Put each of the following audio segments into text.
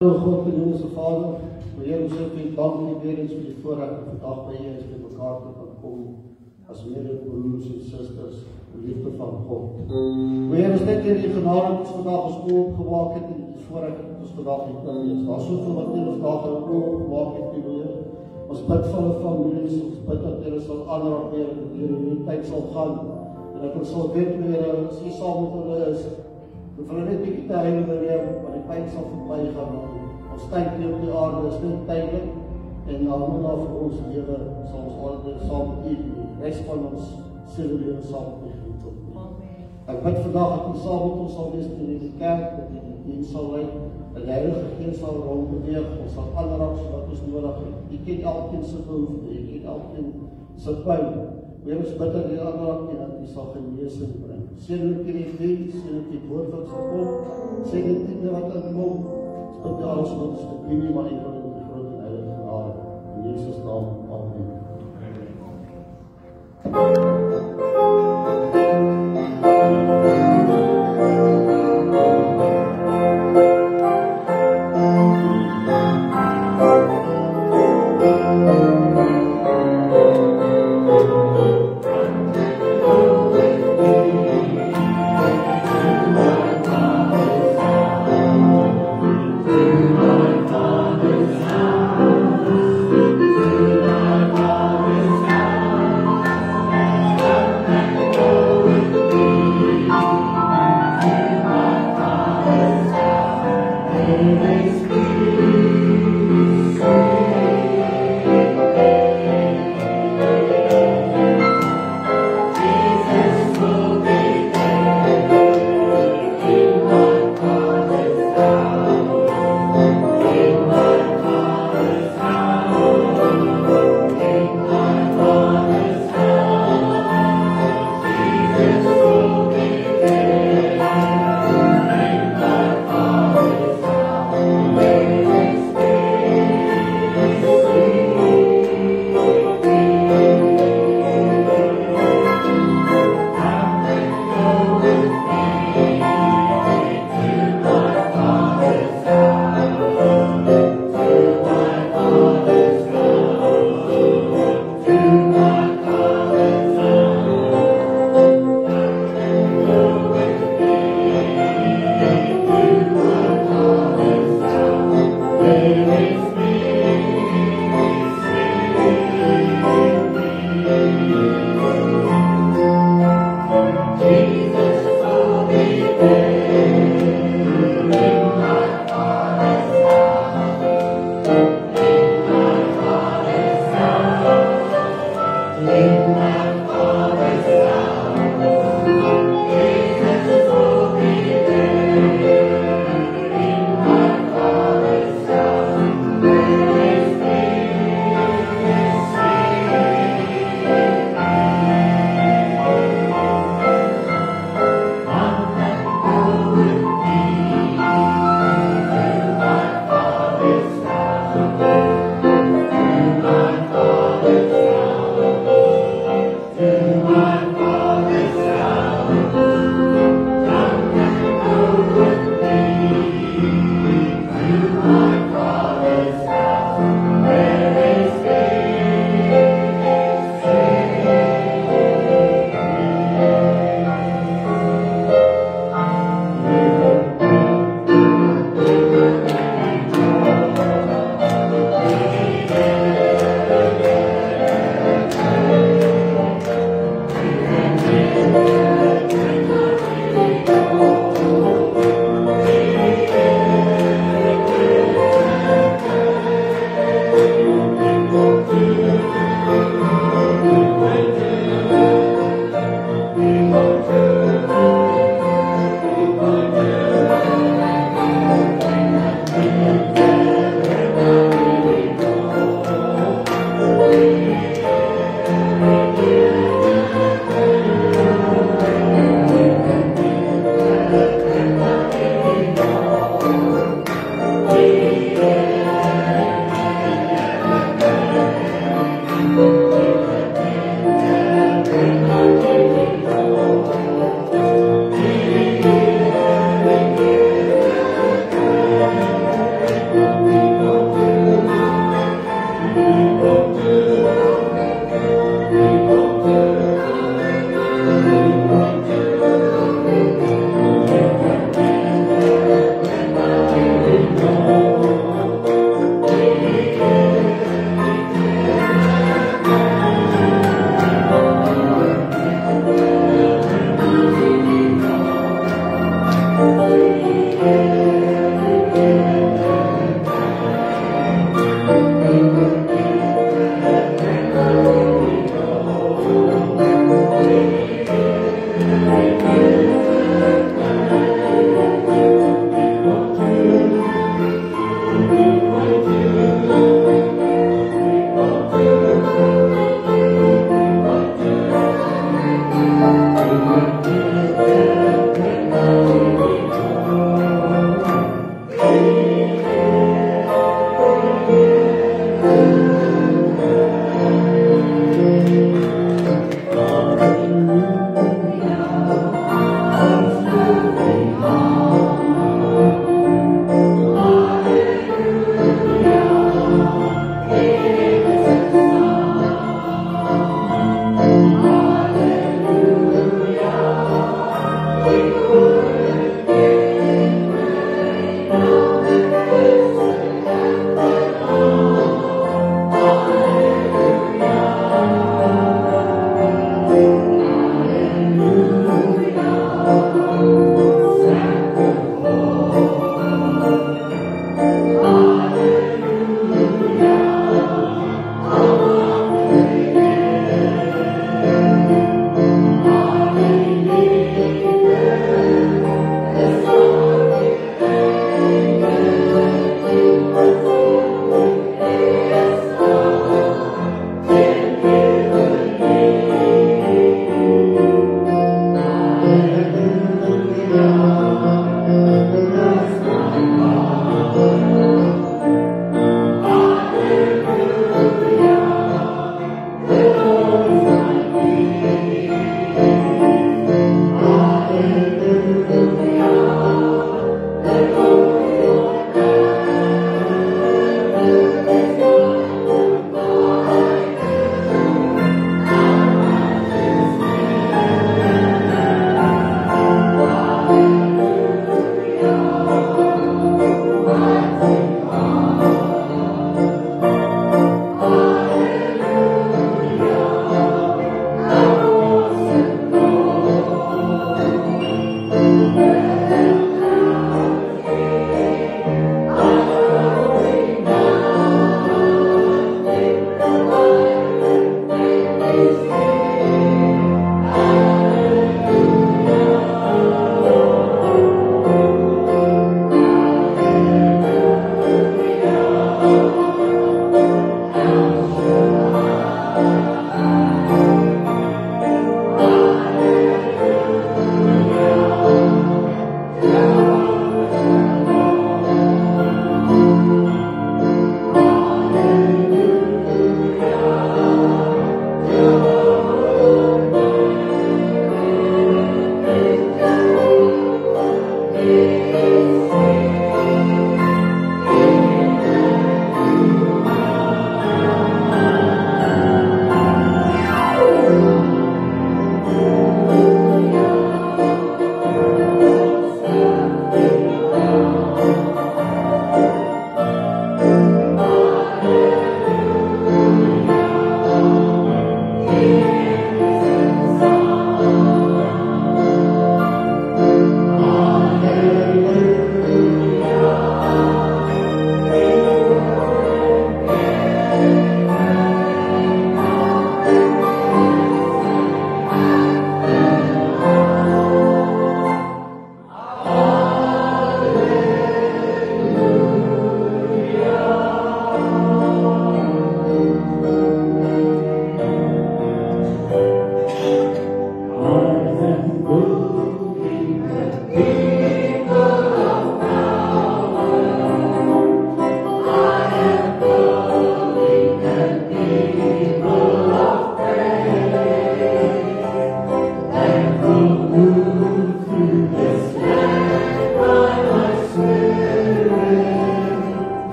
God en Hemelse Vader, Heer, ons sê vir dankie weer eens vir die voorrecht om vandag by U met mekaar te kan kom as medebroers en susters, die liefde van God. Heer, ons net hier die genade wat ons vandag ons oor opgemaak het en die voorrecht wat ons vandag hier kan lees. Daar is soveel wat ons vandag oor opgemaak het, die Heer. Ons bid vir hulle families, ons bid dat hulle sal aanraak weer en hier in die tyd sal gaan en dat ons sal weet weer, as U saam met hulle is, hoef hulle net bietjie te huil weer, maar die pyn sal verby gaan. Ons tyd hier op die aarde is net tydelik en daarna vir ons lewe sal ons altyd saam met U die res van ons lewe saam met U geniet. Ek bid vandag dat U saam met ons sal wees in die kerk, dat U die diens sal lei, dat die Heilige Gees sal rondbeweeg, ons sal aanraak sodat ons nodig het. U ken elkeen se behoefte, U ken elkeen se pyn. Weer ons bid dat U aanraak en dat U sal genesing bring. Seën ook hierdie diens, seën ook die woord wat sal kom, seën die diene wat inkom. Ons bid alles wat ons te doen, maar enkel in die groot en heilige genade. In Jesus naam, amen.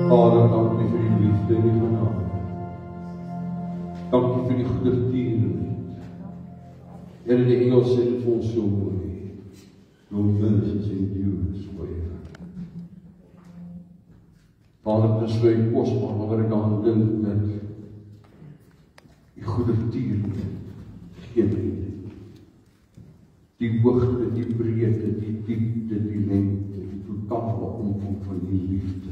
Vader, dankie vir die liefde en die genade. Dankie vir die goedertiere. Here, die Engels sê dit vir ons so mooi. Your mercies endures forever. Vader, dit is vir u kosbaar wanneer ek aan dink dat die goedertiere geen einde. Die hoogte, die breedte, die diepte, die lengte, die totale omvang van die liefde.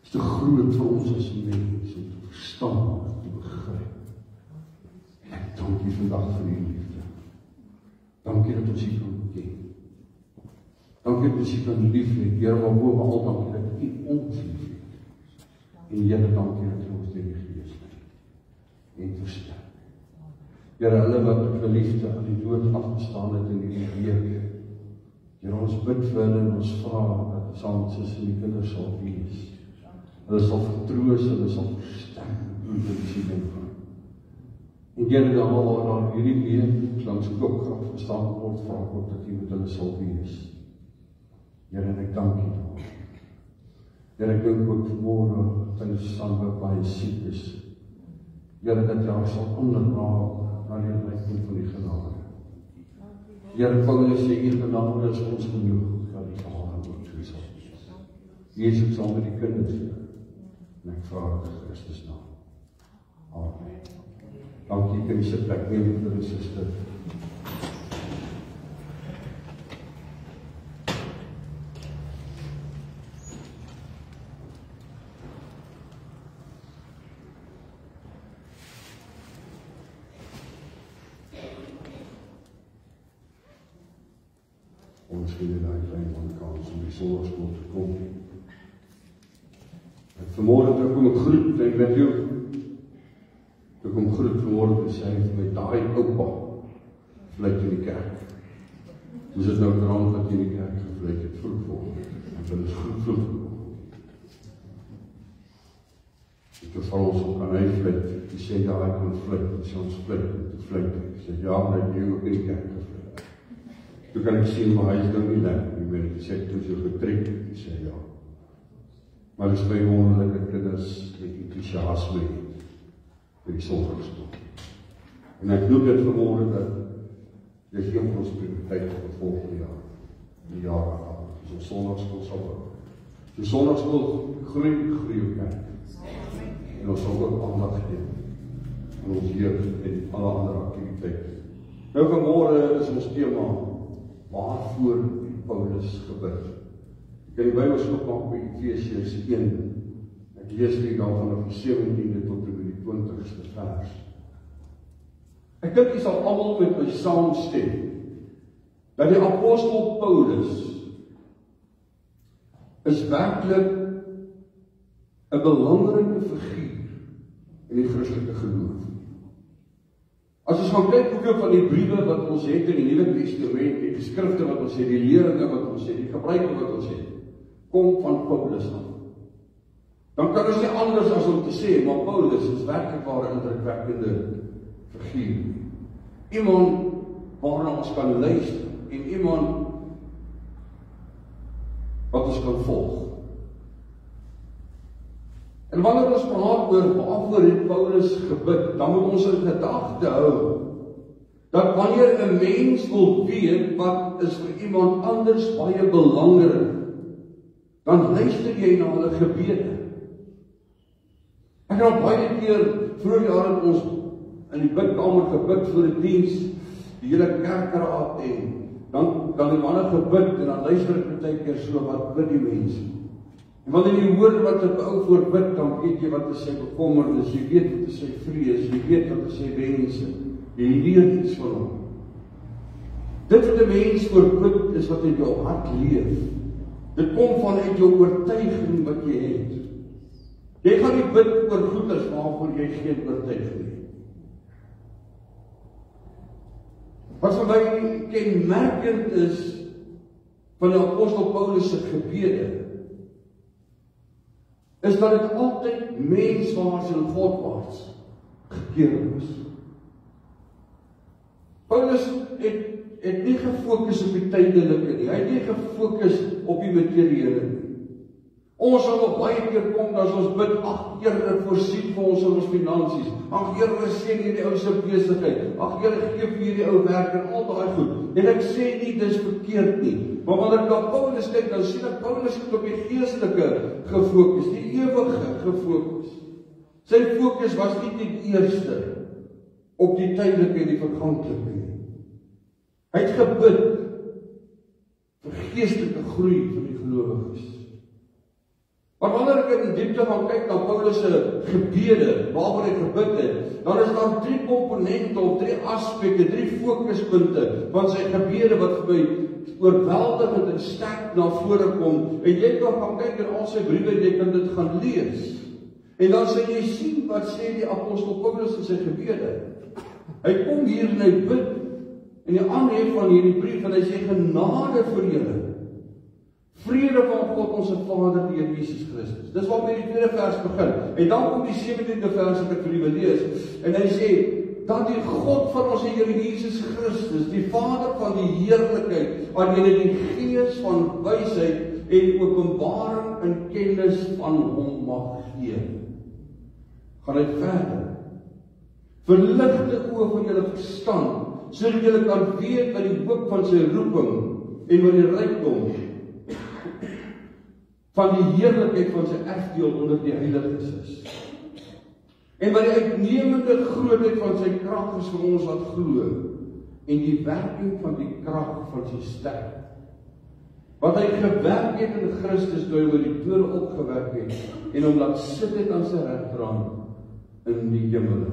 Is te groot vir ons as mens om te verstaan, te begryp. Ek dank u vandag vir die liefde. Dankie dat ons u kan ken. Dankie dat ons u kan lief hê. Here, maar bovenal dankie dat u ons lief het. En Here, dankie dat u ons deur die Gees lei en versterk. Here, hulle wat met geliefde aan die dood afgestaan het in die week. Here, ons bid vir hulle en ons vra dat saam met sus en die kinders sal wees. Hulle sal vertroos, hulle sal versterk in die siening van. En Here, dan waar daar hierdie week langs Koopgraf gestaan word, vra ek ook dat u met hulle sal wees. Here, en ek dank u daarvoor. Here, ek dink ook vanmôre tydens Sandberg baie siek is. Here, dat jy haar sal onderraak na die uitreiking van die genade. Here, Paulus sê, u genade is ons genoeg, dat die Vader ook so sal wees. Jesus sal met die kinders wees. En ek vra in Christus naam. Amen. Dankie, kan jy sit plek neem vir die suster. Ons gee die klein van kans om die sondagsskool te kom. Vanmôre toe kom ek groet, en met jou, toe kom groet vanmôre te sê, met daai oupa, vlek in die kerk. Toe is het nou drank dat in die kerk gevlek het, vroeg voor, en dit is goed vroeg. En toe val ons op, en hy vlek, die sê, ja, ek kan vlek, en sê ons vlek, en toe vlek, ek sê, ja, maar ek jy ook in die kerk gevlek. Toe kan ek sien, maar hy is nou nie lekker, nie meer, ek sê, toe so getrek, ek sê, ja. Maar dit is my wonderlike kinders met enthousiasme vir die sondagsskool. En ek noem dit vanmôre dat dit een van ons prioriteite vir die volgende jaar, die jaar aan, dus ons sondagsskool sal word. Die sondagsskool groei op kerk. En ons sal ook aandag gee aan ons jeug en alle ander aktiwiteite. Nou vanmôre is ons tema, waarvoor het Paulus gebid? Ek kan die Bybel skop by Efesiërs 1. Ek lees hier dan vanaf die 17de tot en met die 20ste vers. Ek dink jy sal almal met my saamstem dat die apostel Paulus is werklik 'n belangrike figuur in die Christelike geloof. As ons gaan kyk hoeveel van die briewe wat ons het in die Nuwe Testament, die skrifte wat ons het, die leringe wat ons het, die gebruike wat ons het, kom van Paulus af. Dan kan ons nie anders as om te sê, maar Paulus is werklik 'n indrukwekkende figuur. Iemand waarna ons kan luister en iemand wat ons kan volg. En wanneer ons praat oor waarvoor het Paulus gebid, dan moet ons in gedagte hou dat wanneer 'n mens wil weet wat is vir iemand anders baie belangrik, dan luister jy na hulle gebede. Ek het al baie keer vroeër jare ons in die bidkamer gebid vir die diens, die hele kerkraad en dan die manne gebid en dan luister ek baie keer so wat bid die mense. En wanneer jy hoor wat 'n ou voorbid, dan weet jy wat is sy bekommernis, jy weet wat is sy vrees, jy weet wat is sy wense, jy leer iets van hom. Dit wat 'n mens voorbid is wat in jou hart leef. Dit kom vanuit jou oortuiging wat jy het. Jy gaan nie bid oor goeders waarvoor jy geen oortuiging het. Wat vir my kenmerkend is van die apostel Paulus se gebede, is dat dit altyd menswaarts en godwaarts gekeer is. Paulus het nie gefokus op die tydelike nie, hy het nie gefokus op die materiële nie. Ons sal op baie keer kom, as ons bid, ag Here, voorsien vir ons in ons finansies, ag Here, seën hierdie ou se besigheid, ag Here, gee vir hierdie ou werk en al daai goed. En ek sê nie dis verkeerd nie, maar wanneer ek na Paulus kyk, dan sien ek Paulus het op die geestelike gefokus, die ewige gefokus. Sy fokus was nie ten eerste op die tydelike en die verganklike nie. Hy het gebid vir geestelike groei van die gelowiges. Maar wanneer ek in diepte gaan kyk na Paulus se gebede, waaroor hy gebid het, dan is daar 3 komponente of 3 aspekte, 3 fokuspunte van sy gebede wat vir my oorweldigend en sterk na vore kom. En jy kan gaan kyk in al sy briewe en jy kan dit gaan lees. En dan sal jy sien wat sê die apostel Paulus in sy gebede. Hy kom hier en hy bid in die aanhef van hierdie brief en hy sê genade vir julle. Vrede van God ons Vader deur Jesus Christus. Dis waar die tweede vers begin. En dan kom die 17de vers wat ek vir julle lees. En hy sê, dat die God van ons Here Jesus Christus, die Vader van die heerlikheid, aan julle die gees van wysheid en openbaring en kennis van hom mag gee. Gaan hy verder. Verligte oë van julle verstand, sodat julle kan weet wat die hoop van sy roeping en wat die rykdom van die heerlikheid van sy erfdeel onder die heiliges is. En wat die uitnemende grootheid van sy krag is vir ons wat glo, en die werking van die krag van sy sterk. Wat hy gewerk het in Christus, toe hy met die dode opgewek het, en hom laat sit het aan sy regterhand in die hemel.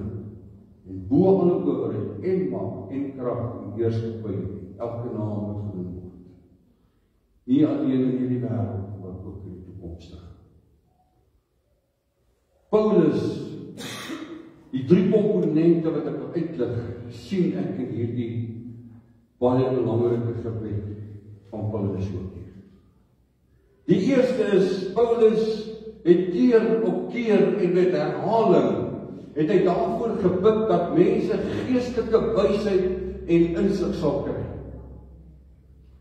En bo alle owerheid en mag en krag en heerskappy, elke naam wat genoem word. Nie alleen in hierdie wêreld, maar ook in die toekomstige. Paulus, die 3 komponente wat ek wil uitlig, sien ek in hierdie baie belangrike gebed van Paulus ook hier. Die eerste is, Paulus het keer op keer en met herhaling, het hy daarvoor gebid dat mense geestelike wysheid en insig sal kry.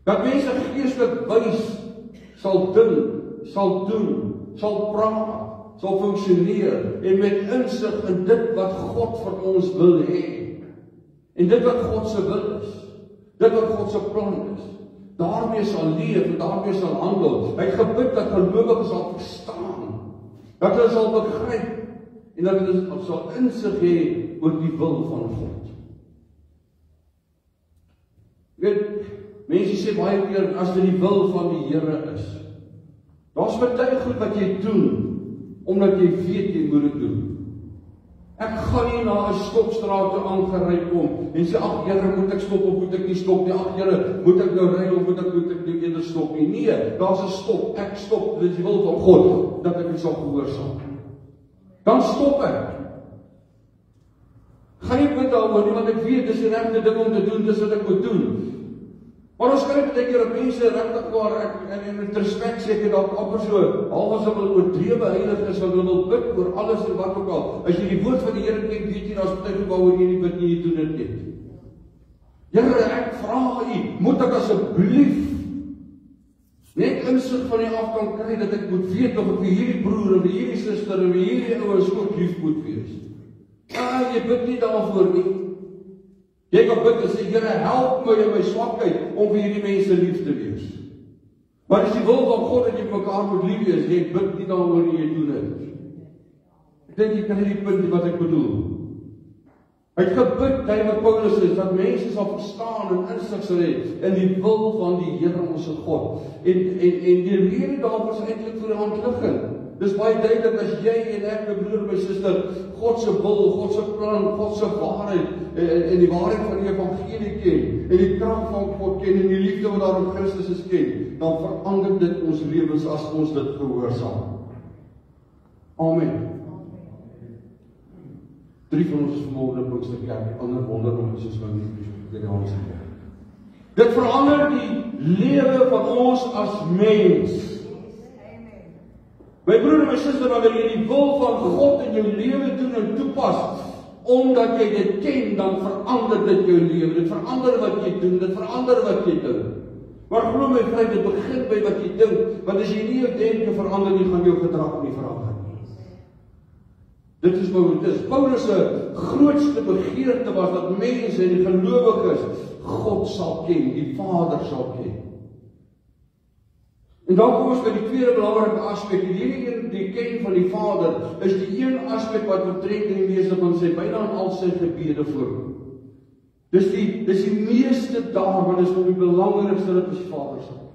Dat mense geestelik wys sal dink, sal doen, sal praat, sal funksioneer en met insig in dit wat God van ons wil hê. En dit wat God se wil is, dit wat God se plan is. Daarmee sal leef en daarmee sal handel. Hy het gebid dat gelowiges sal verstaan, dat hulle sal begryp en dat hulle sal insig hê oor die wil van God. Weet, mense sê baie keer, as dit die wil van die Here is, daar's baie goed wat jy doen, omdat jy weet jy moet dit doen. Ek gaan nie na 'n stopstraat toe aangery kom, en sê, ag Here, moet ek stop of moet ek nie stop nie, ag Here, moet ek nou ry of moet ek nie eerder stop nie. Nee, daar's 'n stop, ek stop, dit is die wil van God, dat ek dit sal gehoorsaam. Dan stop ek. Gaan nie bid daaroor nie, want ek weet, dis die regte ding om te doen, dis wat ek moet doen. Maar ons kry baie keer dat mense regtig waar en met respek seker dalk amper so half as hulle oordrewe heilig is, want hulle wil bid oor alles en wat ook al. As jy die woord van die Here ken, weet jy daar's baie goed waaroor jy nie bid nie, jy doen dit net. Here, ek vra U, moet ek asseblief net insig van U af kan kry dat ek moet weet of ek vir hierdie broer en vir hierdie suster en vir hierdie ouers ook lief moet wees. Jy bid nie daarvoor nie. Jy kan bid en sê, Here, help my in my swakheid om vir hierdie mense lief te wees. Maar dis die wil van God dat jy mekaar moet lief wees. Jy bid nie daaroor nie, jy doen dit. Ek dink jy kan nie die punt wat ek bedoel. Hy het gebid, hy wat Paulus is, dat mense sal verstaan en insig sal hê in die wil van die Here ons God. En die rede daarvoor is eintlik voor die hand liggend. Dis baie duidelik as jy en ek, my broer en my suster, God se wil, God se plan, God se waarheid en die waarheid van die evangelie ken en die krag van God ken en die liefde wat daar in Christus is ken, dan verander dit ons lewens as ons dit gehoorsaam. Amen. 3 van ons is vanmôre in Pinksterkerk, die ander wonderlik soos van die Presbyteriaanse kerk. Dit verander die lewe van ons as mens. My broer en my suster, wanneer jy die wil van God in jou lewe doen en toepas, omdat jy dit ken, dan verander dit jou lewe. Dit verander wat jy doen, dit verander wat jy dink. Maar glo my vriend, dit begin by wat jy dink, want as jy nie jou denke verander nie, gaan jou gedrag nie verander nie. Dit is wat dit is. Paulus se grootste begeerte was dat mense en die gelowiges God sal ken, die Vader sal ken. En dan kom ons by die tweede belangrike aspek. Die ken van die Vader is die een aspek wat betrek in die meeste van sy byna aan al sy gebede voorkom. Dis die meeste daarvan is om die belangrikste dat ons Vader sal ken.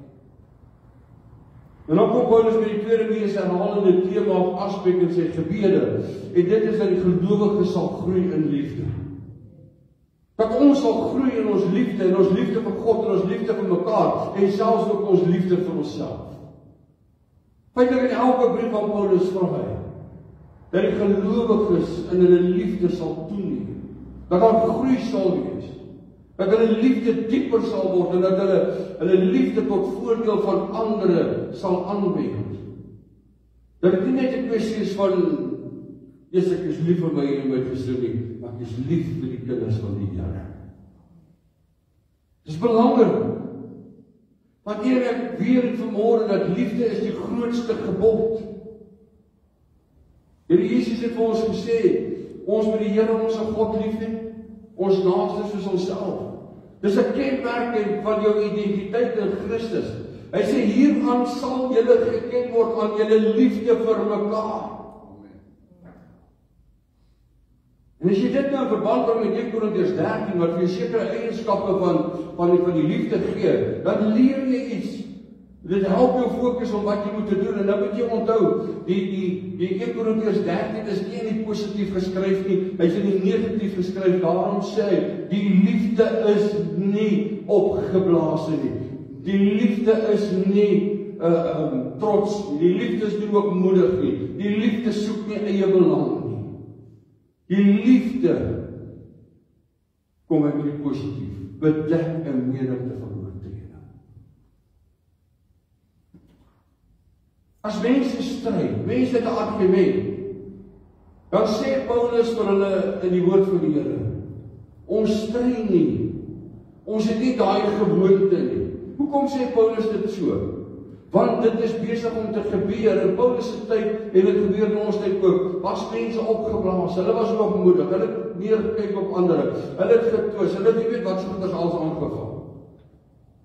En dan kom Paulus by die tweede mees herhalende tema of aspek in sy gebede. En dit is dat die gelowiges sal groei in liefde. Dat ons sal groei in ons liefde vir God en ons liefde vir mekaar en selfs ook ons liefde vir onsself. Feitlik in elke brief van Paulus vra hy dat die gelowiges in hulle liefde sal toeneem, dat daar groei sal wees, dat hulle liefde dieper sal word en dat hulle liefde tot voordeel van ander sal aanwend. Dat dit nie net 'n kwessie is van Jesus, ek is lief vir my en my gesin nie, maar ek is lief vir die kinders van die Here. Dis belangrik. Want ek weet vanmôre dat liefde is die grootste gebod. Here Jesus het vir ons gesê, ons moet die Here ons God lief hê, ons naaste soos onsself. Dis 'n kenmerk van jou identiteit in Christus. Hy sê hieraan sal julle geken word aan julle liefde vir mekaar. En as jy dit nou in verband bring met 1 Korintiërs 13 wat vir jou sekere eienskappe van die liefde gee, dan leer jy iets. Dit help jou fokus om wat jy moet doen. En dan moet jy onthou, die 1 Korintiërs 13 is nie in die positief geskryf nie, hy is in die negatief geskryf. Daarom sê hy, die liefde is nie opgeblaas nie. Die liefde is nie trots nie. Die liefde is nie ootmoedig nie. Die liefde soek nie eie belang nie. Die liefde kom uit die positief, bedek 'n menigte van oortreding. As mense stry, mense het 'n argument, dan sê Paulus vir hulle in die woord van die Here, ons stry nie, ons het nie daai gewoonte nie. Hoekom sê Paulus dit so? Want dit is besig om te gebeur. In Paulus se tyd en dit gebeur in ons tyd ook. Was mense opgeblaas, hulle was ootmoedig, hulle het neergekyk op ander, hulle het getwis, hulle het nie weet wat se goeders alles aangevang.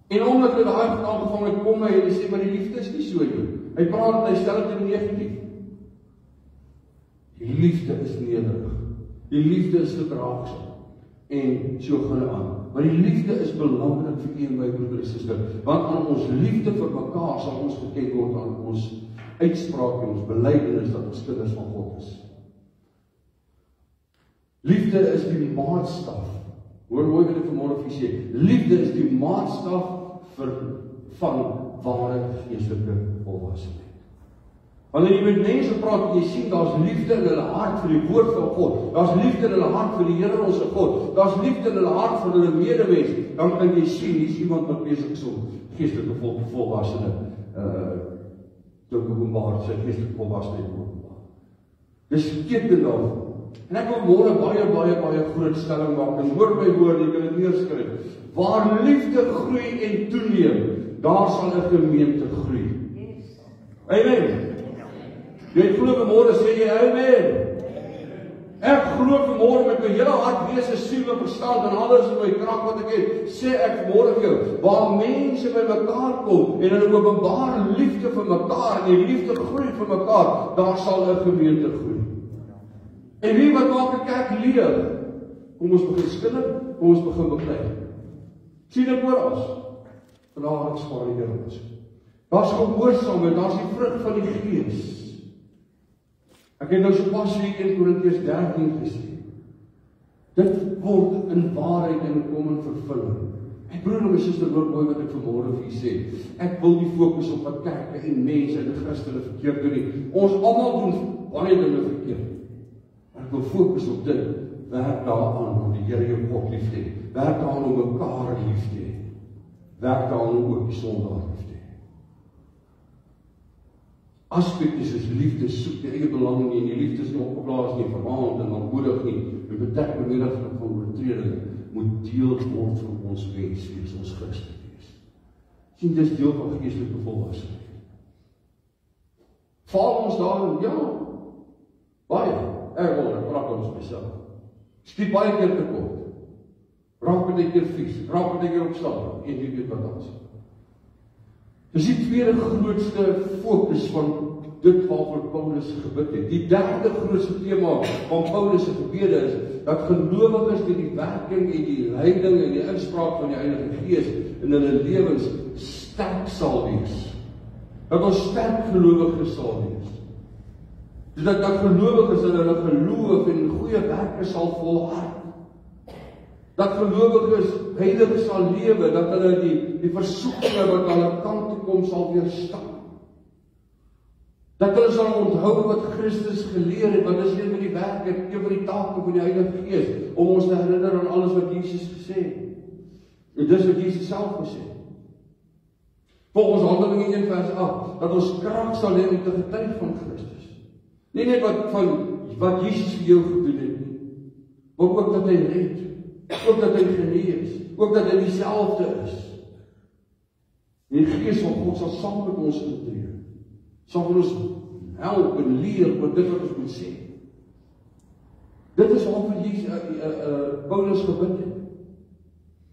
En omdat hulle daai goed aangevang het, kom hy en hy sê maar die liefde is nie so nie. Hy praat en hy stel dit in negatief. Die liefde is nederig. Die liefde is verdraagsaam. En so gaan dit aan. Maar die liefde is belangrik vir u en my broer en suster, want aan ons liefde vir mekaar sal ons geken word aan ons uitspraak en ons belydenis dat ons kinders van God is. Liefde is die maatstaf. Hoor mooi wat ek vanmôre vir sê. Liefde is die maatstaf van ware geestelike volwassenheid. Wanneer jy met mense praat en jy sien daar's liefde in hulle hart vir die woord van God, daar's liefde in hulle hart vir die Here ons God, daar's liefde in hulle hart vir hulle medemens, dan kan jy sien hier's iemand wat besig is om geestelike volwassenheid te openbaar, sy geestelike volwassenheid te openbaar. Dis teken daarvan. En ek wil môre baie groot stelling maak en hoor my woorde, ek kan dit neerskryf. Waar liefde groei en toeneem, daar sal 'n gemeente groei. Amen. Jy glo vanmôre, sê jy amen. Ek glo vanmôre met my hele hart, wese, siel en verstand en alles in my krag wat ek het, sê ek vanmôre vir jou, waar mense by mekaar kom en hulle openbaar liefde vir mekaar en die liefde groei vir mekaar, daar sal 'n gemeente groei. En wie wat maak 'n kerk leeg? Kom ons begin skillen, kom ons begin beklei. Sien dit oral. Vandaag spaar die Here ons. Daar's gehoorsaamheid, daar's die vrug van die Gees. Ek het nou sopas vir 1 Korintiërs 13 gesê. Dit word in waarheid en kom in vervulling. Ek broer en my suster, hoor mooi wat ek vanmôre vir julle sê. Ek wil nie fokus op wat kerke en mense en Christene verkeerd doen nie. Ons almal doen baie dinge verkeerd. Maar ek wil fokus op dit. Werk daaraan om die Here jou God lief te hê. Werk daaraan om mekaar lief te hê. Werk daaraan om ook die sondaar lief te hê. Aspekte soos liefde soek die eie belang nie, en die liefde is nie opgeblaas nie, verwaand en aanmoedig nie, en bedek benodiging van oortreding, moet deel word van ons wens wees, ons Christen wees. Sien, dis deel van geestelike volwassenheid. Val ons daarin? Ja. Baie. Ek praat ons myself. Skiet baie keer te kort. Raak baie keer vies. Raak baie keer opstaan. En jy weet wat ons. Dis die tweede grootste fokus van dit waarvoor Paulus gebid het. Die derde grootste tema van Paulus se gebede is dat gelowiges deur die werking en die leiding en die inspraak van die Heilige Gees in hulle lewens sterk sal wees. Dat ons sterk gelowiges sal wees. Dus dat gelowiges in hulle geloof en goeie werke sal volhard. Dat gelowiges heilig sal lewe, dat hulle die versoekinge wat aan hulle kant toe kom sal weerstaan. Dat hulle sal onthou wat Christus geleer het, want dis een van die werke, een van die take van die Heilige Gees, om ons te herinner aan alles wat Jesus gesê het. En dis wat Jesus self gesê het. Volgens Handelinge 1 vers 8, dat ons krag sal hê om te getuig van Christus. Nie net wat Jesus vir jou gedoen het nie, maar ook dat hy red, ook dat hy genees, ook dat hy dieselfde is. En die Gees van God sal saam met ons intree. Sal vir ons help en leer oor dit wat ons moet sê. Dit is waarvoor Paulus gebid het.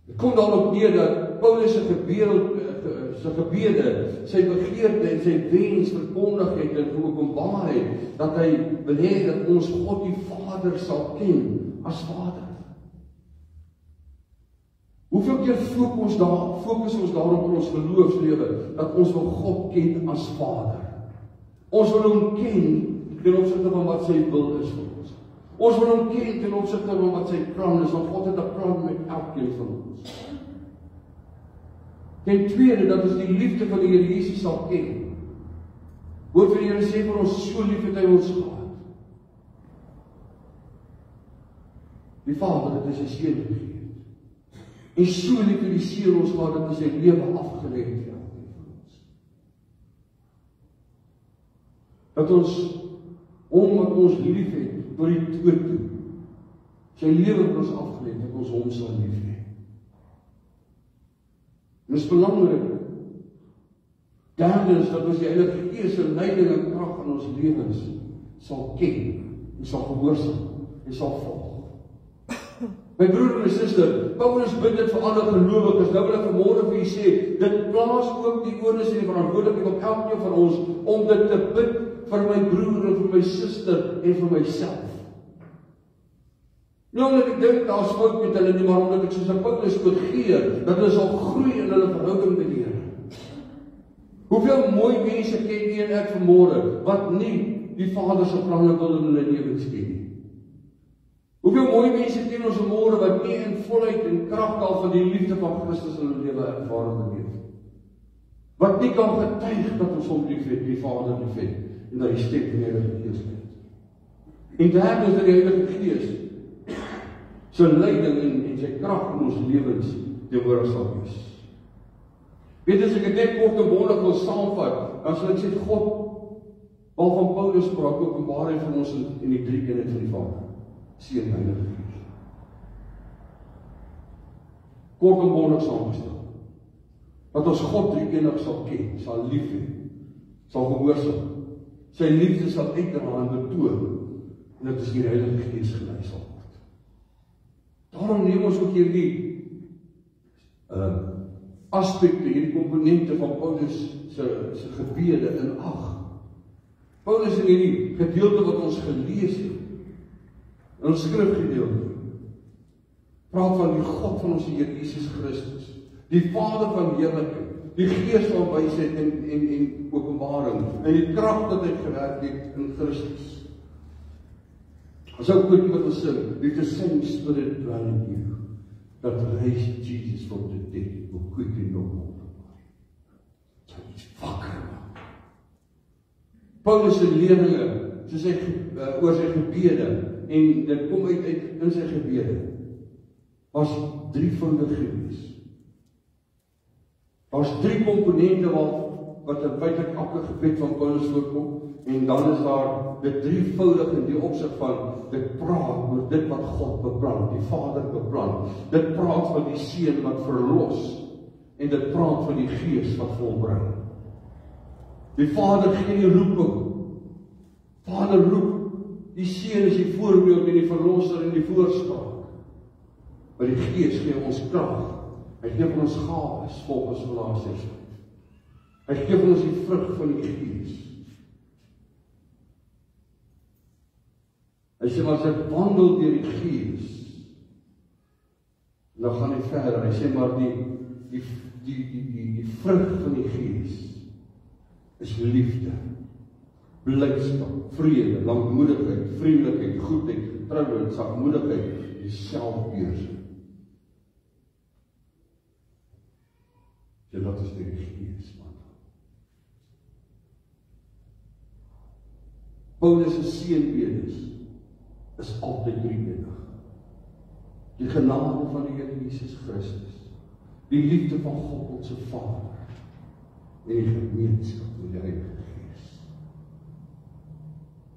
Het kom daarop neer dat Paulus se gebede, sy begeerte en sy wens verkondig het en geopenbaar het, dat hy wil hê dat ons God die Vader sal ken as Vader. Hoeveel keer fokus ons daarop in ons geloofslewe, dat ons wil God ken as Vader. Ons wil hom ken ten opsigte van wat sy wil is vir ons. Ons wil hom ken ten opsigte van wat sy plan is, want God het 'n plan met elkeen van ons. Ten tweede, dat ons die liefde van die Here Jesus sal ken. Woord van die Here sê vir ons, so lief het hy ons gehad. Die Vader het sy seun gegee. En so lief het die seun ons gehad, dat hy sy lewe afgelê het vir elkeen van ons. Dat ons, omdat ons lief het, tot die dood toe, sy lewe vir ons afgelê het, dat ons hom sal lief hê. Dit is belangrik. Derde is dat ons die Heilige Gees se leiding en krag in ons lewens sal ken, en sal gehoorsaam, en sal volg. My broer en my suster, Paulus bid dit vir alle gelowiges. Nou wil ek vanmôre vir u sê, dit plaas ook die onus en die verantwoordelikheid op elkeen van ons om dit te bid vir my broer en vir my suster en vir myself. Nie omdat ek dink daar is fout met hulle nie, maar omdat ek soos Paulus begeer, dat hulle sal groei in hulle verhouding met die Here. Hoeveel mooi mense ken jy en ek vanmôre, wat nie die Vader se planne wil in hulle lewens ken nie. Hoeveel mooi mense ken ons vanmôre, wat nie in volheid en krag al van die liefde van Christus in hulle lewe ervaar en beleef. Wat nie kan getuig dat ons hom lief het, die Vader lief het, en dat die stem van die Heilige Gees het. En derde is dat die Heilige Gees sy leiding en sy krag in ons lewens teenwoordig sal wees. Weet as ek dit kort en bondig wil saamvat, dan sal ek sê God, waarvan Paulus praat, openbaar hy vir ons in die drie eenheid van die Vader, Seun en Heilige Gees. Kort en bondig saamgestel. Dat ons God drie eenheid sal ken, sal lief hê, sal gehoorsaam, sy liefde sal uitdra en betoon, en dat ons die Heilige Gees gelei sal word. Daarom neem ons ook hierdie aspekte, hierdie komponente van Paulus se gebede in ag. Paulus in hierdie gedeelte wat ons gelees het, in ons skrifgedeelte, praat van die God van ons Here Jesus Christus, die Vader van heerlikheid, die Gees van wysheid en openbaring, en die krag dat hy gewerk het in Christus. As ou koortjie wat ons sing, "Let the same spirit dwell in you that raised Jesus from the dead will quickly no more." Sy iets wakker maak. Paulus se leerlinge, soos hy oor sy gebede, en dit kom uit in sy gebede, was drievoudig gewees. Daar's 3 komponente wat in feite elke gebed van Paulus voorkom, en dan is daar dit drievoudig in die opsig van dit praat oor dit wat God beplan, die Vader beplan. Dit praat van die Seun wat verlos, en dit praat van die Gees wat volbring. Die Vader gee die roeping. Vader roep, die Seun is die voorbeeld en die verlosser en die voorspraak. Maar die Gees gee ons krag. Hy gee vir ons gawes volgens Galasiërs. Hy gee vir ons die vrug van die Gees. Hy sê maar as ek wandel deur die Gees, dan gaan hy verder. Hy sê maar die vrug van die Gees is liefde, blydskap, vrede, lankmoedigheid, vriendelikheid, goedheid, getrouheid, sagmoedigheid, die selfbeheersing. So dat is die Gees, man. Paulus se seënbedes is altyd drieënig. Die genade van die Here Jesus Christus, die liefde van God ons Vader, en die gemeenskap met die Heilige Gees.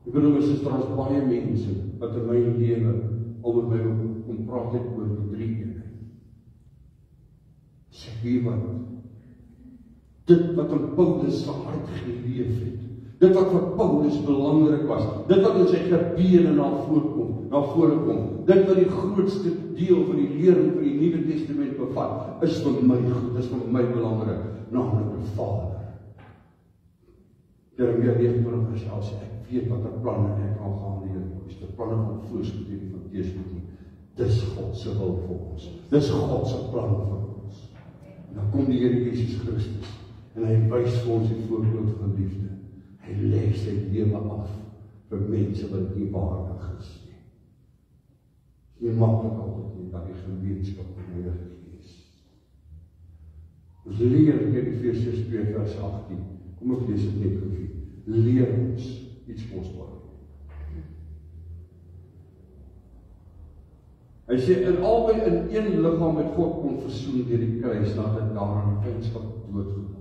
Ek bedoel, my suster, daar is baie mense wat in my lewe al met my kom praat het oor die drieënigheid. Sê wie wat? Dit wat in Paulus se hart geleef het, dit wat vir Paulus belangrik was, dit wat in sy gebede na vore kom, dit wat die grootste deel van die lering van die Nuwe Testament bevat, is vir my goed, is vir my belangrik, naamlik die Vader. Jeremia 29 vers 11 sê, ek weet wat er planne ek aangaan die Here, is die planne van voorspoed en van teëspoed. Dis God se wil vir ons. Dis God se plan vir ons. En dan kom die Here Jesus Christus en hy wys vir ons die voorbeeld van liefde. Hy lê sy lewe af vir mense wat nie waardig is nie. Nie maklik altyd nie, dat die gemeenskap met die Heilige Gees. Ons leer hier in Efesiërs 2 vers 18. Kom ek lees dit net vir u. Leer ons iets kosbaar. Hy sê, in albei in een liggaam met God kon versoen deur die kruis, nadat daaraan vriendskap doodgemaak.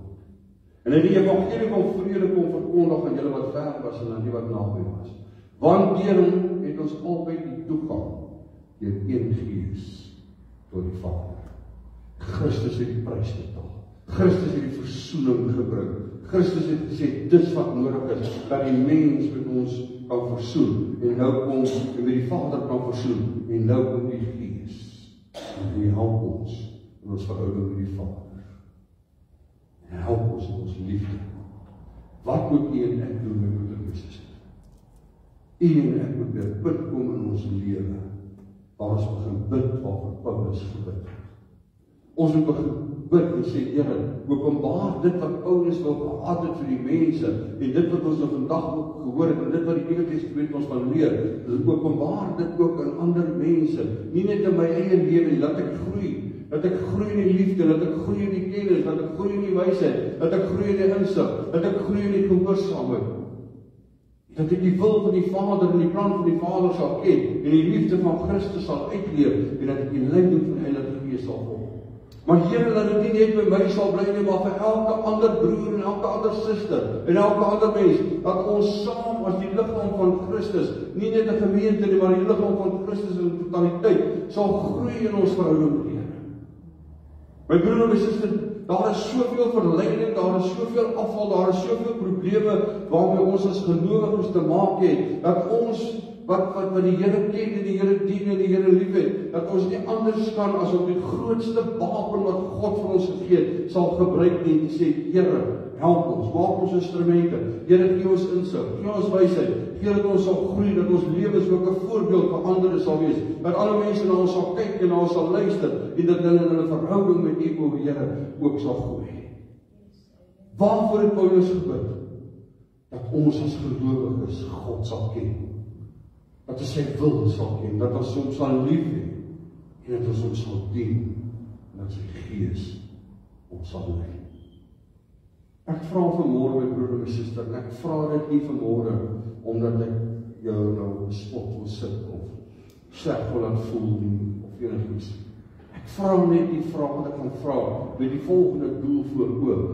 En hy die evangelie van vrede kon verkondig aan julle wat ver was en aan die wat naby was. Want deur hom het ons albei die toegang deur een Gees tot die Vader. Christus het die prys betaal. Christus het die versoening gebring. Christus het gesê, dis wat nodig is, dat die mens met ons kan versoen, en nou kom, en met die Vader kan versoen, en nou kom die Gees, en die help ons, in ons verhouding met die Vader. En help ons in ons liefde. Wat moet u en ek doen, my broeder en my suster? U en ek moet weer bid kom in ons lewe, waar ons begin bid, waarvoor Paulus gebid het. Ons moet begin bid en sê, Here, openbaar dit wat Paulus wil gehad het vir die mense, en dit wat ons nou vandag ook gehoor het, en dit wat die Nuwe Testament ons van leer, openbaar dit ook aan ander mense, nie net in my eie lewe, dat ek groei in die liefde, dat ek groei in die kennis, dat ek groei in die wysheid, dat ek groei in die insig, dat ek groei in die gehoorsaamheid, dat ek die wil van die Vader en die plan van die Vader sal ken, en die liefde van Christus sal uitleef, en dat ek die leiding van die Heilige Gees sal volg. Maar Here, dat dit nie net by my sal bly nie, maar vir elke ander broer en elke ander suster en elke ander mens, dat ons saam as die liggaam van Christus, nie net 'n gemeente nie, maar die liggaam van Christus in totaliteit, sal groei in ons verhouding met die Here. My broer en my suster, daar is soveel verleiding, daar is soveel afval, daar is soveel probleme waarmee ons as gelowiges te maak het, dat ons wat die Here ken en die Here dien en die Here liefhet, dat ons nie anders kan as om die grootste wapen wat God vir ons gegee het, sal gebruik nie en sê, Here, help ons, maak ons instrumente, Here, gee ons insig, gee ons wysheid, gee dat ons sal groei, dat ons lewens ook 'n voorbeeld vir ander sal wees, dat alle mense na ons sal kyk en na ons sal luister, en dat hulle in hulle verhouding met U, o Here, ook sal groei. Waarvoor het Paulus gebid? Dat ons as gelowiges God sal ken. dat ons sy wil sal ken, dat ons hom sal lief hê, en dat ons hom sal dien, en dat sy Gees ons sal lei. Ek vra vanmôre my broer en my suster, en ek vra dit nie vanmôre omdat ek jou nou bespot wil sit of sleg wil laat voel nie, of enigiets. Ek vra net die vraag wat ek gaan vra met die volgende doel voor oog.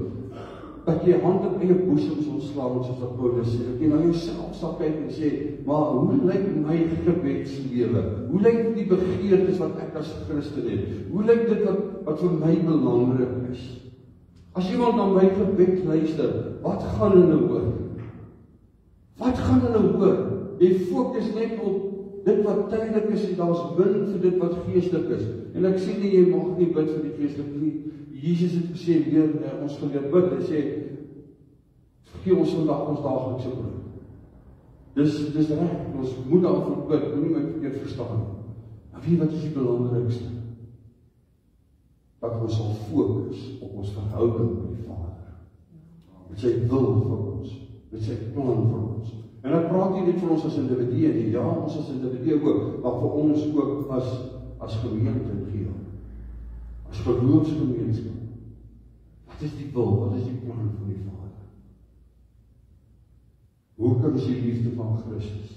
Dat jy hand op eie boesem sal slaan, soos wat Paulus sê, dat jy na jouself sal kyk en sê, maar hoe lyk my gebedslewe? Hoe lyk die begeertes wat ek as Christen het? Hoe lyk dit wat vir my belangrik is? As iemand na my gebed luister, wat gaan hulle hoor? Wat gaan hulle hoor? Jy fokus net op dit wat tydelik is en daar's min vir dit wat geestelik is. En ek sê nie, jy mag nie bid vir die geestelik nie. Jesus het gesê, leer ons geleer bid. Hy sê, vergeef ons vandag ons daaglikse brood. Dis reg, ons moet daarvoor bid, moenie my verkeerd verstaan. Maar weet wat is die belangrikste? Dat ons sal fokus op ons verhouding met die Vader. Met sy wil vir ons, met sy plan vir ons. En ek praat nie net vir ons as individue nie, ja, ons as individue ook, maar vir ons ook as gemeente geheel. As geloofsgemeenskap. Wat is die wil? Wat is die plan van die Vader? Hoe kan ons die liefde van Christus?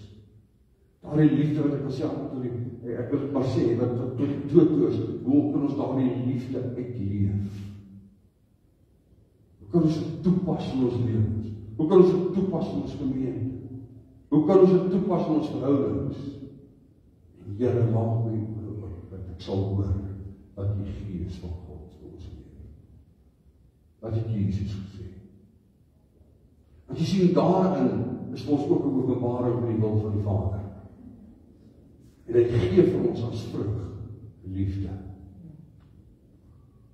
Daardie liefde wat ek wil sê, ek wil het maar sê, wat tot die dood is, hoe kan ons daardie liefde uitleef? Hoe kan ons het toepas in ons lewens? Hoe kan ons het toepas in ons gemeente? Hoe kan ons het toepas in ons verhoudings? En Here, maak my oor, dat ek sal hoor wat die Gees van God vir ons lewe. Wat het Jesus gesê? Want jy sien, daarin is ons ook 'n openbaring van die wil van die Vader. En hy gee vir ons as vrug liefde.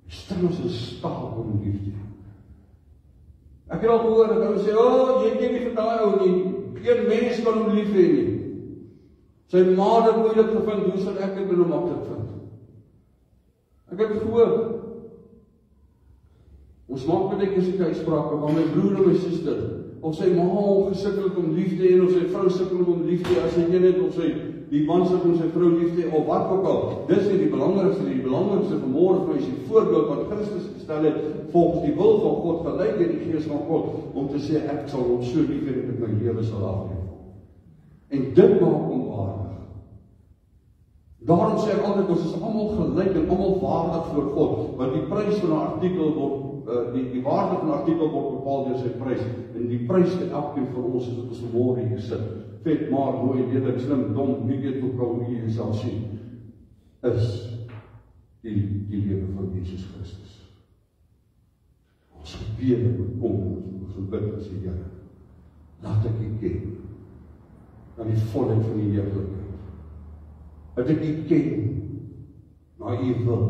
Hy stel ons in staat om liefde. Ek het al gehoor dat hulle sê, jy ken nie vir daai ou nie. Geen mens kan hom lief hê nie. Sy ma het dit moeilik gevind, hoe sal ek dit maklik vind? Ek het gehoor. Ons maak met ek uitsprake, maar my broer en my suster, of sy ma hom gesukkel om lief te hê, of sy vrou sukkel om lief te hê, as sy een het, of die man sukkel om sy vrou lief te hê, of wat ook al. Dis nie die belangrikste vanmôre vir my is die voorbeeld wat Christus gestel het, volgens die wil van God, gelyk deur die Gees van God, om te sê, ek sal hom so lief hê dat ek my lewe sal afleef. En dit maak hom waardig. Daarom sê ek altyd, ons is almal gelyk en almal waardig voor God, want die prys van 'n artikel word, die waarde van 'n artikel word bepaal deur sy prys, en die prys vir elkeen van ons is wat ons vanmôre hier sit, vet, maar, mooi, lelik, slim, dom, nie weet ook al hoe jy jouself sien, is die lewe van Jesus Christus. Ons gebede moet kom, ons gebid en sê, Here, laat ek U ken, aan die volheid van die heerlikheid. Dat ek U ken, na U wil.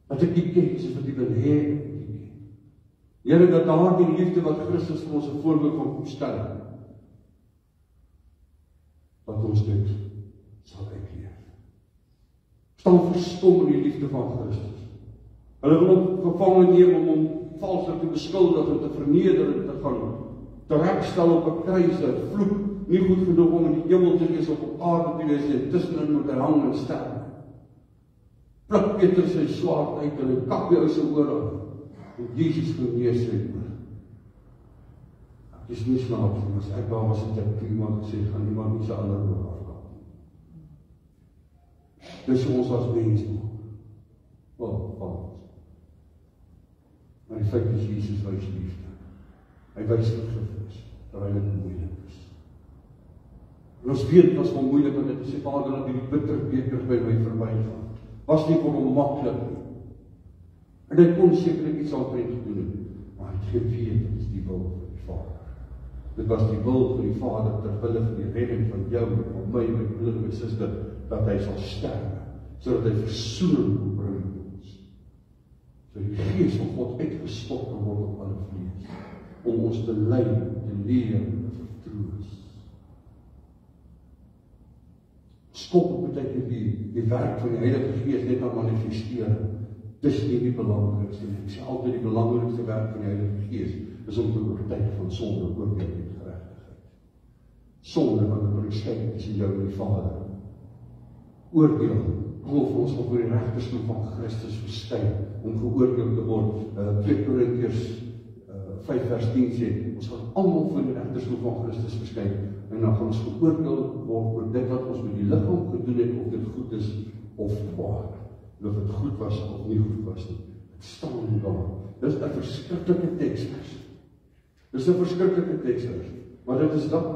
Dat ek U ken, soos wat U wil hê ek U ken. Here, dat daar die liefde wat Christus vir ons 'n voorbeeld van kom stel, dat ons dit sal uitleef. Staan verstom in die liefde van Christus. Hulle wil hom gevange neem om hom valslik te beskuldig en te verneder en te gaan teregstel op 'n kruis, vloek, nie goed genoeg om in die hemel te wees of op aarde te wees en tussenin moet hy hang en sterf. Pluk Petrus sy swaard uit en hy kap die ou se oor af. En Jesus genees sy oor. Ek is nie snaaks nie, as ek daar was het ek vir iemand gesê, gaan iemand nie sy ander oor afkap. Dis ons as mens maak. Wat? Maar die feit is Jesus wys liefde. Hy wys vergifnis, terwyl dit moeilik is. En ons weet, was wel moeilik, want dit sê, Vader, dat die bitter beker by my verbygaan. Was nie vir hom maklik nie. En hy kon sekerlik iets altyd gedoen het, maar hy het geweet, dit is die wil van die Vader. Dit was die wil van die Vader, terwille van die redding van jou, van my broer en my suster, dat hy sal sterwe, sodat hy versoening kon bring met ons. So die Gees van God uitgestort kan word op alle vlees, om ons te lei, te leer, te vertroos. Stop op beteken die werk van die Heilige Gees net aan manifesteer. Dis nie die belangrikste. Ek sê altyd die belangrikste werk van die Heilige Gees is om te oortuig van sonde, oordeel en geregtigheid. sonde wat op die skei tussen jou en die Vader. Oordeel, of ons op die regterstoel van Christus verskyn, om geoordeel te word. 2 Korintiërs 5 vers 10 sê, ons gaan almal voor die regterstoel van Christus verskyn, en dan gaan ons geoordeel word oor dit wat ons met die liggaam gedoen het, of dit goed is of kwaad, of dit goed was of nie goed was nie. Dit staan daar. Dis 'n verskriklike teksvers. Dis 'n verskriklike teksvers. Maar dit is dat.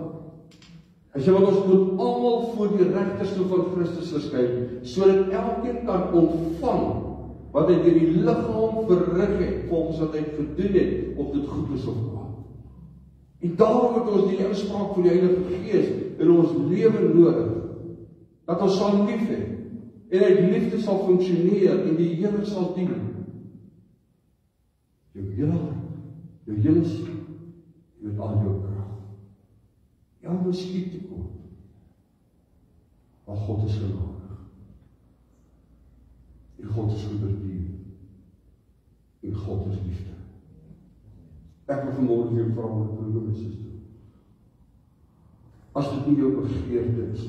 Hy sê wat ons moet almal voor die regterstoel van Christus verskyn, sodat elkeen kan ontvang wat hy deur die liggaam verrig het, volgens wat hy gedoen het, of dit goed is of kwaad. En daarom het ons die inspraak van die Heilige Gees in ons lewe nodig, dat ons sal lief hê, en uit liefde sal funksioneer, en die Here sal dien. Jou hele hart, jou hele siel, met al jou krag. Ja, miskien te kom. Maar God is genadig. En God is goedertier. En God is liefde. Ek wil vanmôre vir jou vra wat broer en suster. As dit nie jou begeerte is,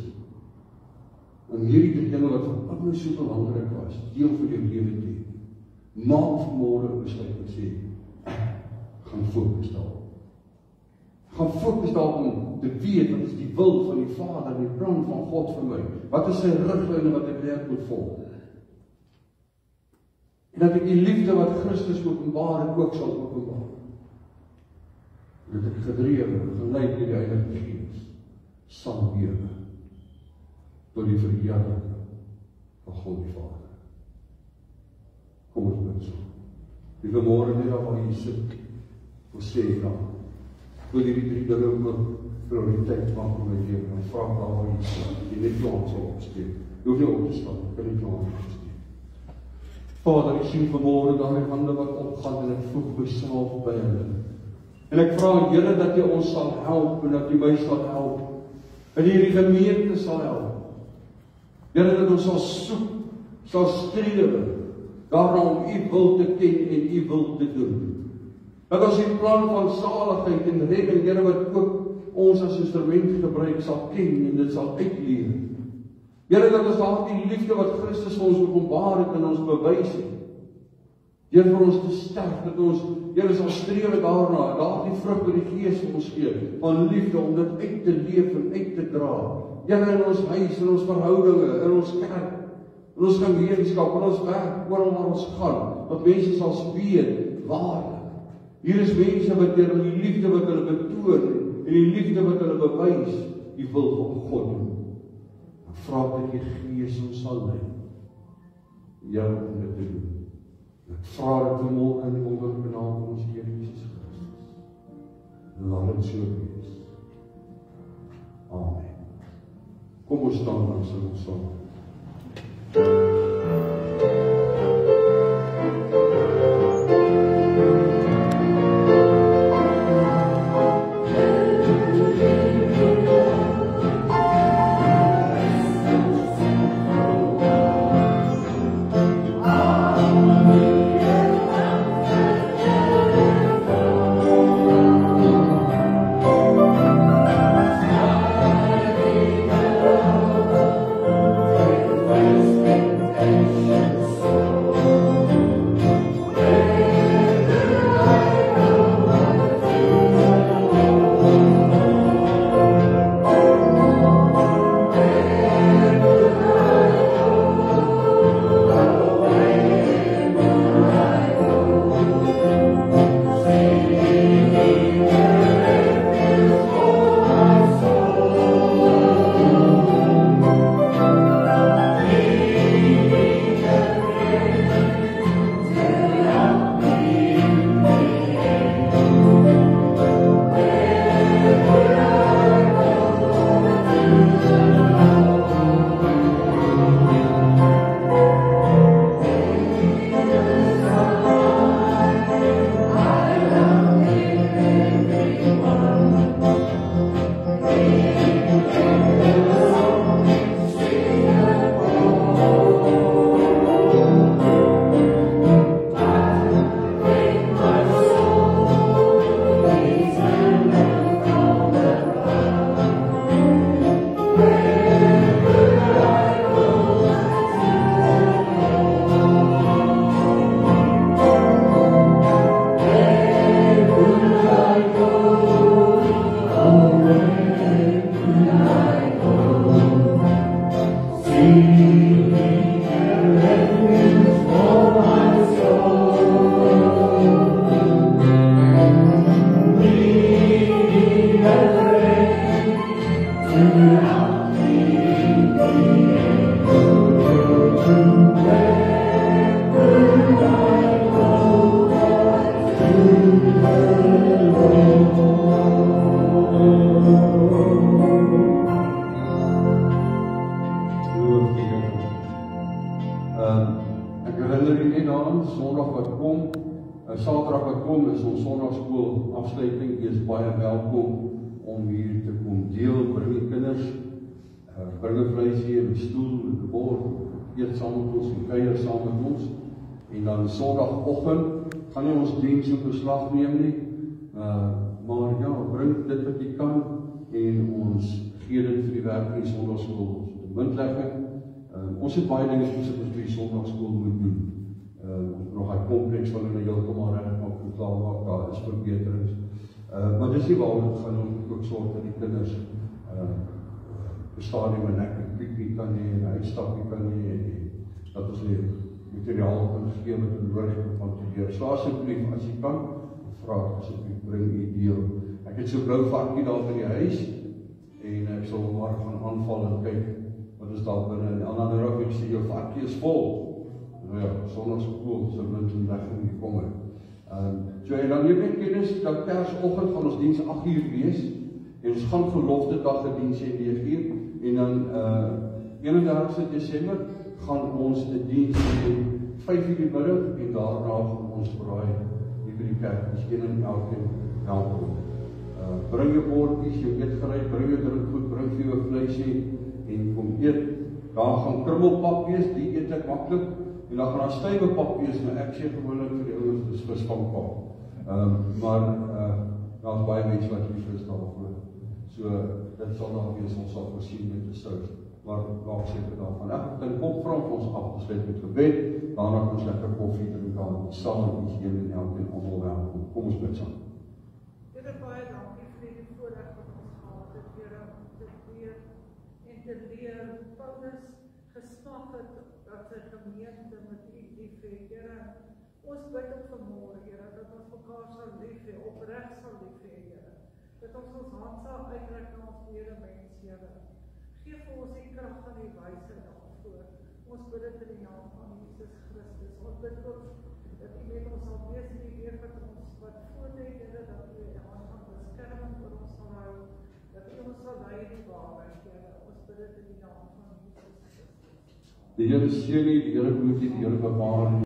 om hierdie dinge wat vir almal so belangrik was, deel van jou lewe te hê, maak vanmôre besluit en sê, ek gaan fokus daarop. Gaan fokus daarop om te weet wat is die wil van die Vader en die plan van God vir my. Wat is sy riglyne wat ek werk moet volg? En dat ek die liefde wat Christus openbaar en ook sal openbaar. Dat ek gedrewe, geleid deur die Heilige Gees sal lewe tot die verheerliking van God die Vader. Kom ons bid so. Die vanmôre net waar jy sit, wil sê dan, wil hierdie 3 dinge ook prioriteit maak in my lewe, en vra daar waar jy sit, jy net klaar sal opsteek. Jy hoef nie op te staan, jy kan nie klaar opsteek. Vader, ek sien vanmôre daar die hande wat opgaan, en ek voeg myself by hulle. En ek vra, Here, dat jy ons sal help, en dat jy my sal help, en hierdie gemeente sal help. Here, dat ons sal soek, sal strewe, daarna om u wil te ken en u wil te doen. Dat ons die plan van saligheid en redding, Here, wat ook ons as instrument gebruik, sal ken en dit sal uitleef. Here, dat ons daardie liefde wat Christus vir ons openbaar het en ons bewys het, Here, vir ons te sterk, dat ons, Here, sal strewe daarna, daardie vrug wat die Gees vir ons gee, van liefde, om dit uit te leef en uit te dra. Here, in ons huis, in ons verhoudinge, in ons kerk, in ons gemeenskap, in ons werk, oral waar ons gaan, dat mense sal weet, waarlik. Hier is mense wat deur die liefde wat hulle betoon, en die liefde wat hulle bewys, die wil van God doen. Ek vra dat die Gees ons sal lei, ja, om dit te doen. Ek vra dit vanmôre in die wonderlike naam van ons Here Jesus Christus. Laat dit so wees. Amen. Kom ons staan dan sing ons saam. Oh, is ons Sondagskool afsluiting. Jy is baie welkom om hier te kom deel. Bring die kinders, bring 'n vleisie en 'n stoel en 'n bord, eet saam met ons en kuier saam met ons. En dan Sondagoggend gaan nie ons diens in beslag neem nie. Maar ja, bring dit wat jy kan en ons gee dit vir die werk in die Sondagskool. Muntlegging. Ons het baie dinge wat ons vir die Sondagskool moet doen. Ons nog hy kompleks van hulle heeltemal reg maak en klaar maak, daar is verbeterings. Maar dis nie waaroor dit gaan om ook sorg dat die kinders stadium en lekker piknik kan hê en uitstapie kan hê en dat ons die materiaal kan gee met hulle nodig om te leer. So asseblief, as jy kan, vra asseblief bring u deel. Ek het so 'n blou varkie daar by die huis en ek sal maar gaan aanval en kyk wat is daar binne. En ander rug ek sê jou varkie is vol. Nou ja, Sondagskool sal dit in legging hier kom. So en dan jy kennis dat Kersoggend gaan ons diens 8:00 wees en ons gaan gelofte dag die diens hê 9:00 en dan 31 Desember gaan ons die diens hê 5:00 die middag en daarna gaan ons braai hier by die kerk. Ons een en elkeen welkom. Bring jou bordjies, jou eetgerei, bring jou drinkgoed, bring vir jou vleisie en kom eet. Daar gaan krummelpap wees, die eet ek maklik. En dan gaan daar stywe pap wees, maar ek sê gewoonlik vir die ouens dis visvangpap. Maar daar's baie mense wat lief is daarvoor. So dit sal daar wees, ons sal voorsien met 'n sous. Maar laat seker daarvan. Ek dink kom vra ons af te sluit met gebed. Daarna kan ons lekker koffie drink aan saam met ons een en elkeen almal welkom. Kom ons bid saam. Here baie dankie vir die voorreg wat ons gehad het, Here, om te leer en te leer. Paulus gesmag het dat sy gemeente met u lief het, Here. Ons bid ook vanmôre, Here, dat ons mekaar sal lief hê, opreg sal lief hê, Here. Dat ons hand sal uitreik na ons medemens, Here. Geef vir ons die krag van die wysheid daarvoor. Ons bid dit in die naam van Jesus Christus. Ons bid ook dat u met ons sal wees in die week wat voor lê, Here, dat u die hand van beskerming oor ons sal hou, dat u ons sal lei in die waarheid, Here. Ons bid dit in die naam van Jesus Christus. Die Here seën u, die Here moet u, die Here bewaar u.